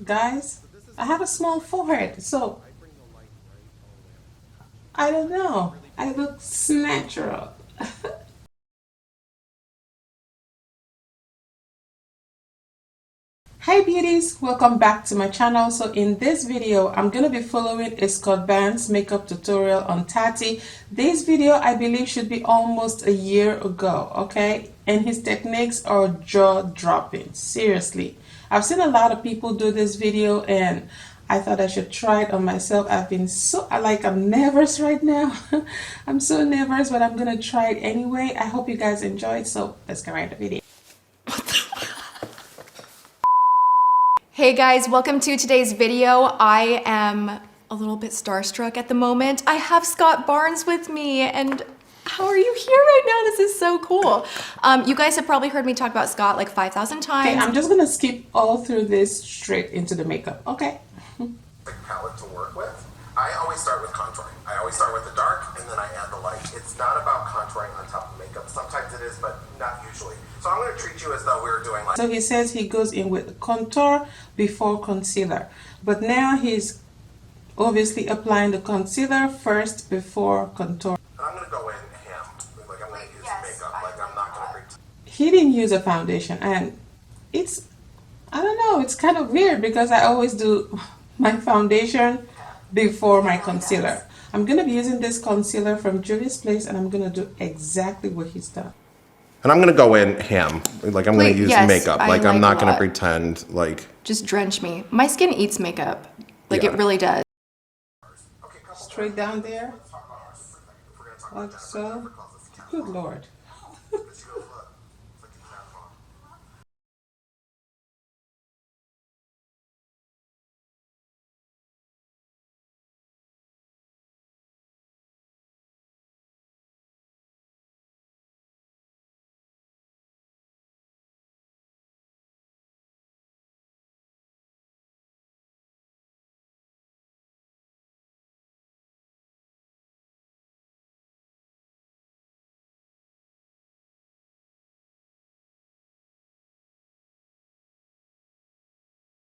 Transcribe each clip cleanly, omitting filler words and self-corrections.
guys, I have a small forehead, so I don't know. I look natural. Hi beauties, welcome back to my channel. So in this video, I'm going to be following a Scott Barnes makeup tutorial on Tati. This video I believe should be almost a year ago, okay? And his techniques are jaw-dropping, seriously. I've seen a lot of people do this video and I thought I should try it on myself. I've been I'm nervous right now. I'm so nervous, but I'm going to try it anyway. I hope you guys enjoyed, so let's get right into the video. Hey guys, welcome to today's video. I am a little bit starstruck at the moment. I have Scott Barnes with me, and how are you here right now? This is so cool. You guys have probably heard me talk about Scott like 5,000 times. Okay, I'm just gonna skip all through this straight into the makeup, okay? Palette to work with. I always start with contouring. I always start with the dark and then I add the light. It's not about contouring on top of makeup. Sometimes it is, but not usually. So I'm going to treat you as though we were doing like... So he says he goes in with contour before concealer. But now he's obviously applying the concealer first before contour. And I'm going to go in ham. Like I'm going to use makeup. Like I'm not going to pretend. He didn't use a foundation and it's, I don't know, it's kind of weird because I always do my foundation before my concealer. I'm going to be using this concealer from Juvia's Place and I'm going to do exactly what he's done. And I'm going to go in ham. Like I'm going to use makeup. Like I'm not going to pretend like... Just drench me. My skin eats makeup. Like it really does. Straight down there. Like so. Good Lord.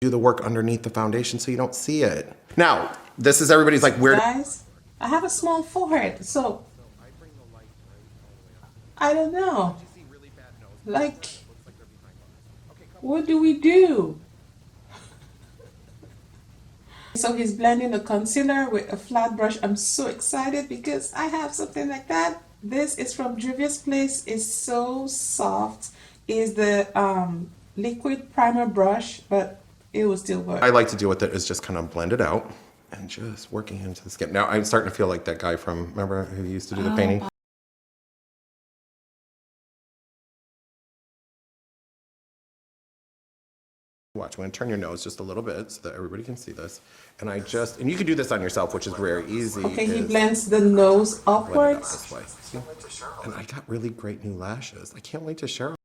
Do the work underneath the foundation so you don't see it. Now, this is everybody's like weird. Guys, I have a small forehead, so I don't know. Like, what do we do? So he's blending the concealer with a flat brush. I'm so excited because I have something like that. This is from Juvia's Place. It's so soft. It's the liquid primer brush, but it will still work. I like to do with it is just kind of blend it out and just working into the skin. Now I'm starting to feel like that guy from, remember who used to do the painting? Watch, I'm going to turn your nose just a little bit so that everybody can see this. And and you can do this on yourself, which is very easy. Okay, he blends the nose upwards. This way. See? And I got really great new lashes. I can't wait to share.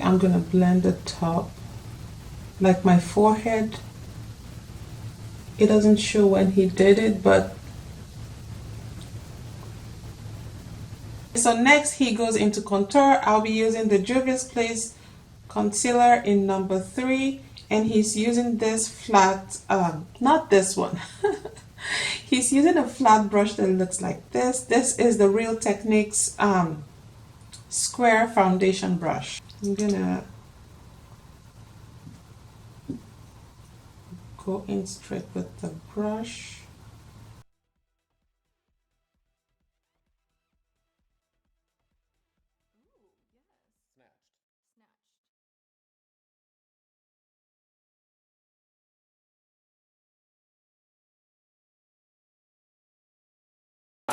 I'm gonna blend the top, like my forehead. It doesn't show when he did it, but so next he goes into contour. I'll be using the Juvia's Place concealer in number 3, and he's using this flat, not this one. He's using a flat brush that looks like this. This is the Real Techniques square foundation brush. I'm gonna go in straight with the brush.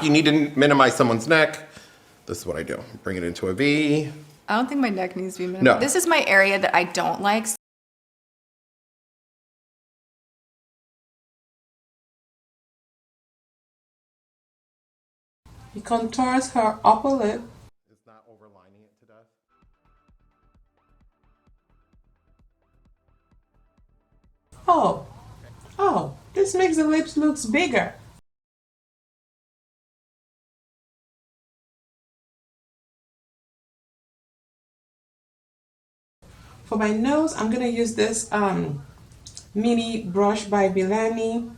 You need to minimize someone's neck. This is what I do. Bring it into a V. I don't think my neck needs to be minimized. No. This is my area that I don't like. He contours her upper lip. It's not overlining it to death. Oh, oh, this makes the lips looks bigger. For my nose, I'm gonna use this mini brush by Milani.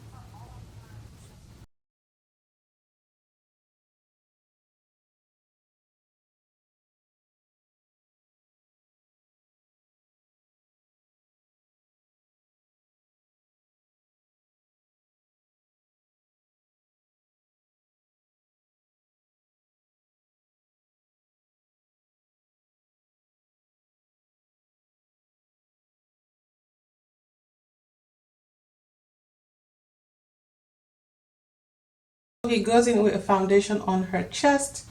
He goes in with a foundation on her chest.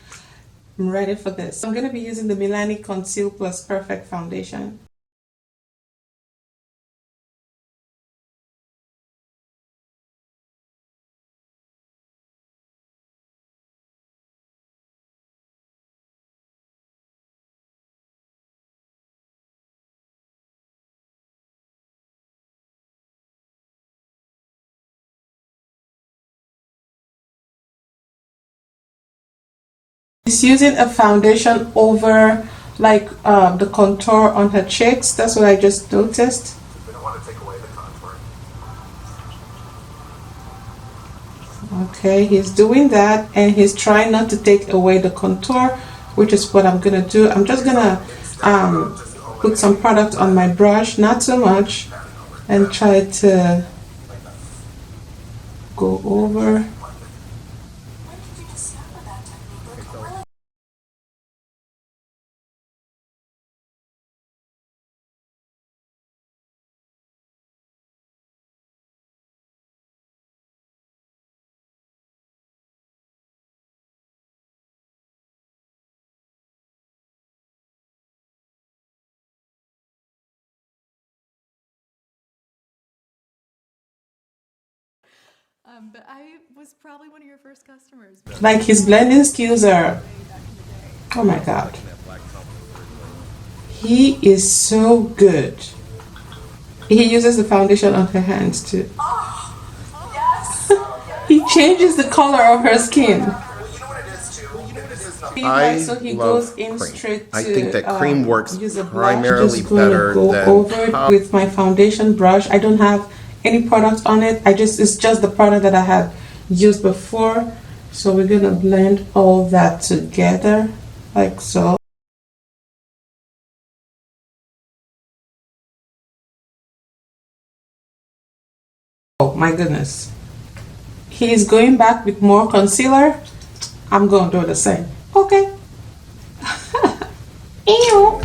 I'm ready for this. I'm going to be using the Milani Conceal Plus Perfect Foundation. She's using a foundation over like the contour on her cheeks. That's what I just noticed. We don't want to take away the contour. Okay, he's doing that and he's trying not to take away the contour, which is what I'm gonna do. I'm just gonna put some product on my brush, not too much, and try to go over. But I was probably one of your first customers. Like his blending skills are, oh my god. He is so good. He uses the foundation on her hands too. He changes the color of her skin. Well, you know what it is too? You know what it is? Like, so he goes in cream. straight to I think that cream works use a blush. primarily Just going better to go than over it with my foundation brush. I don't have any product on it. It's just the product that I had used before. So we're gonna blend all that together like so. Oh my goodness. He's going back with more concealer. I'm going to do the same. Okay. Ew.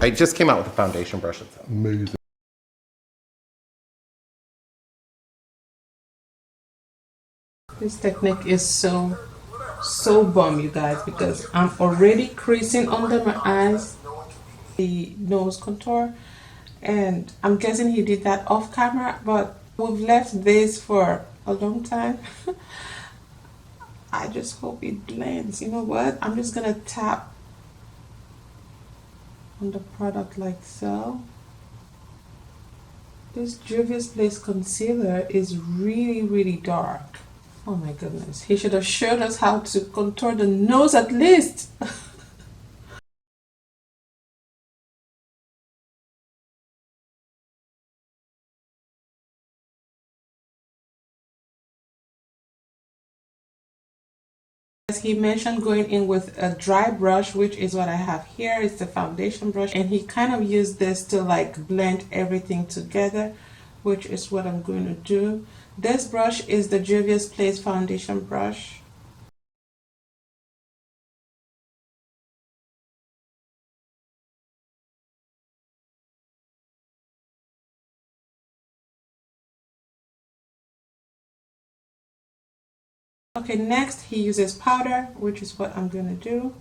I just came out with a foundation brush. It's amazing. This technique is so bomb, you guys, because I'm already creasing under my eyes, the nose contour, and I'm guessing he did that off camera, but we've left this for a long time. I just hope it blends. You know what? I'm just gonna tap on the product like so. This Juvia's Place concealer is really dark. Oh my goodness. He should have showed us how to contour the nose at least. He mentioned going in with a dry brush, which is what I have here. It's the foundation brush, and he kind of used this to like blend everything together, which is what I'm going to do. This brush is the Juvia's Place foundation brush. Okay, next he uses powder, which is what I'm going to do.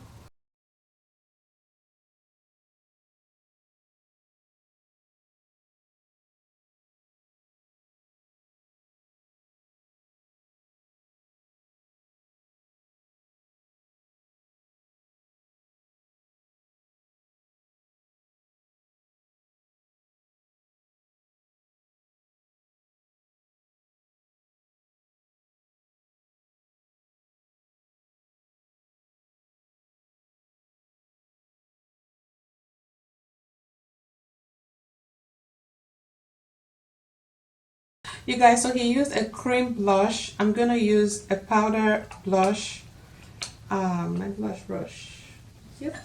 You guys, so he used a cream blush. I'm gonna use a powder blush. My blush brush. Yep.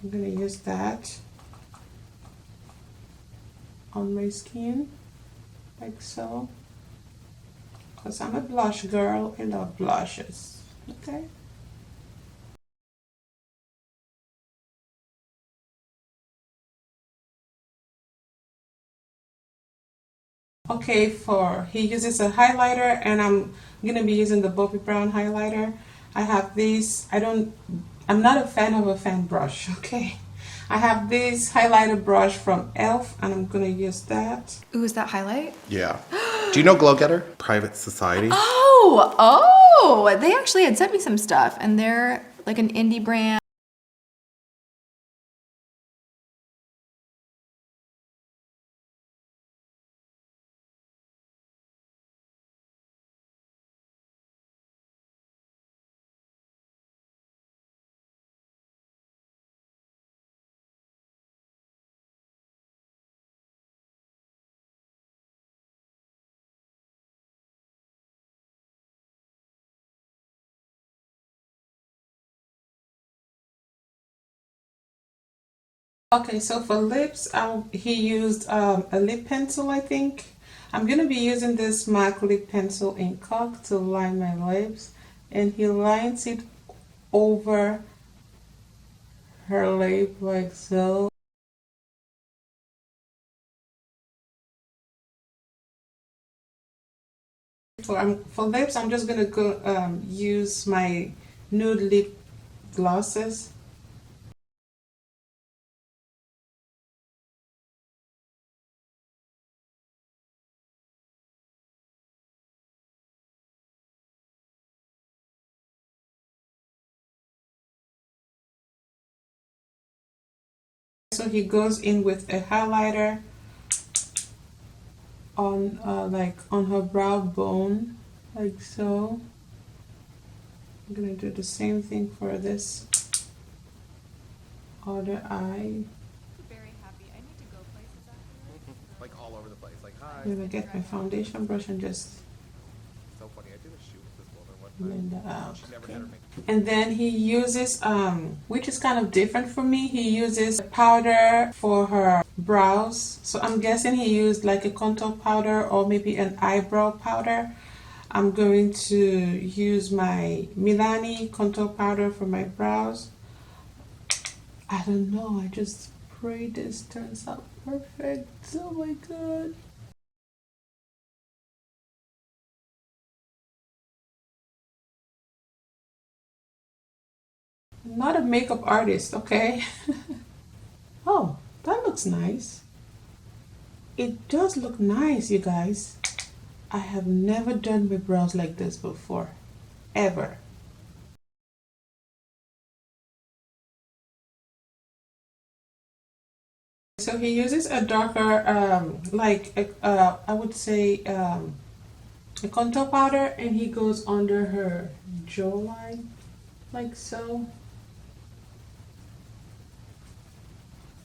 I'm gonna use that on my skin, like so. Because I'm a blush girl, I love blushes. Okay. Okay, he uses a highlighter, and I'm gonna be using the Bobbi Brown highlighter. I have this, I'm not a fan of a fan brush, okay? I have this highlighter brush from e.l.f. and I'm gonna use that. Ooh, is that highlight? Yeah. Do you know Glow Getter? Private Society? Oh, they actually had sent me some stuff, and they're like an indie brand. Okay, so for lips, he used a lip pencil, I think. I'm gonna be using this MAC lip pencil in Cock to line my lips, and he lines it over her lip like so. For lips, I'm just gonna go use my nude lip glosses. So he goes in with a highlighter on like on her brow bone, like so. I'm gonna do the same thing for this other eye. Very happy. I need to go places after. Like all over the place. Like, hi. I'm gonna get my foundation brush and just So funny. I did a shoot with this woman one blend time. that out. She never Okay. had her makeup. And then he uses which is kind of different for me, he uses powder for her brows. So I'm guessing he used like a contour powder or maybe an eyebrow powder. I'm going to use my Milani contour powder for my brows. I don't know, I just pray this turns out perfect. Oh my god. I'm not a makeup artist, okay? Oh, that looks nice. It does look nice, you guys. I have never done my brows like this before, ever. So he uses a darker, I would say, a contour powder, and he goes under her jawline, like so.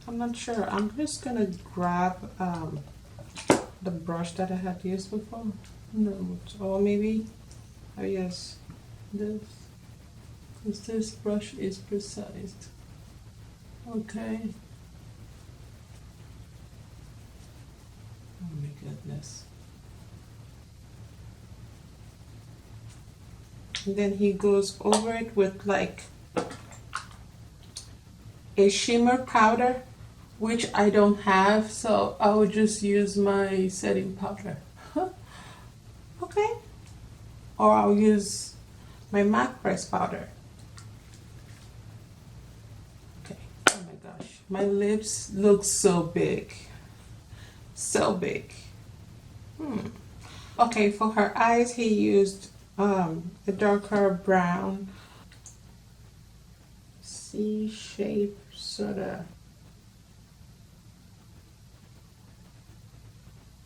I'm not sure. I'm just gonna grab the brush that I had used before. No, or maybe, oh yes, this, because this brush is precise. Okay. Oh my goodness. And then he goes over it with like a shimmer powder, which I don't have, so I will just use my setting powder. Okay. Or I'll use my MAC press powder. Okay. Oh my gosh. My lips look so big. So big. Okay, for her eyes he used a darker brown C shape sorta.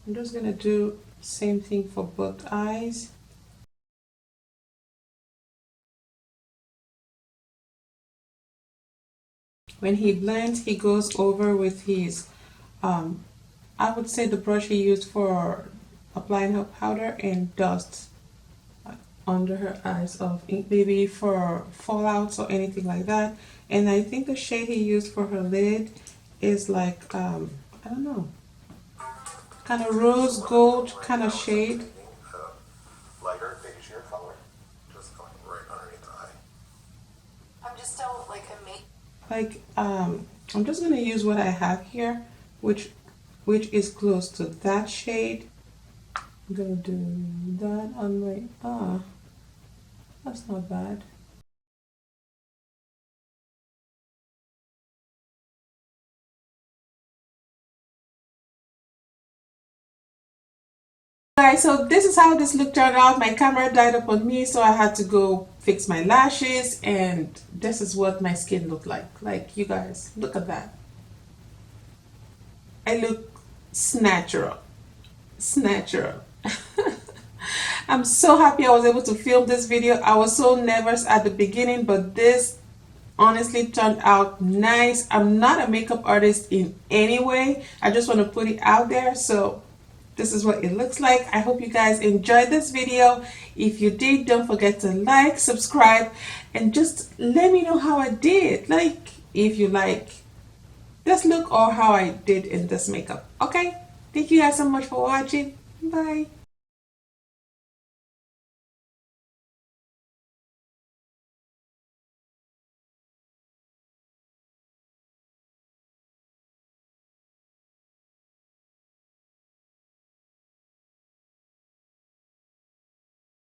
I'm just gonna do same thing for both eyes. When he blends, he goes over with his I would say the brush he used for applying her powder and dust under her eyes of maybe for fallouts or anything like that. And I think the shade he used for her lid is like I don't know, kind of rose gold kind of shade. Lighter beige color, just going right underneath the eye. I'm just still like a make. Like I'm just gonna use what I have here, which is close to that shade. I'm gonna do that on my that's not bad. Guys, so this is how this look turned out. My camera died up on me, so I had to go fix my lashes, and this is what my skin looked like. Like, you guys, look at that. I look snatcher. I'm so happy I was able to film this video. I was so nervous at the beginning, but this honestly turned out nice. I'm not a makeup artist in any way. I just want to put it out there. So this is what it looks like. I hope you guys enjoyed this video. If you did, don't forget to like, subscribe, and just let me know how I did. Like, if you like this look or how I did in this makeup. Okay? Thank you guys so much for watching. Bye.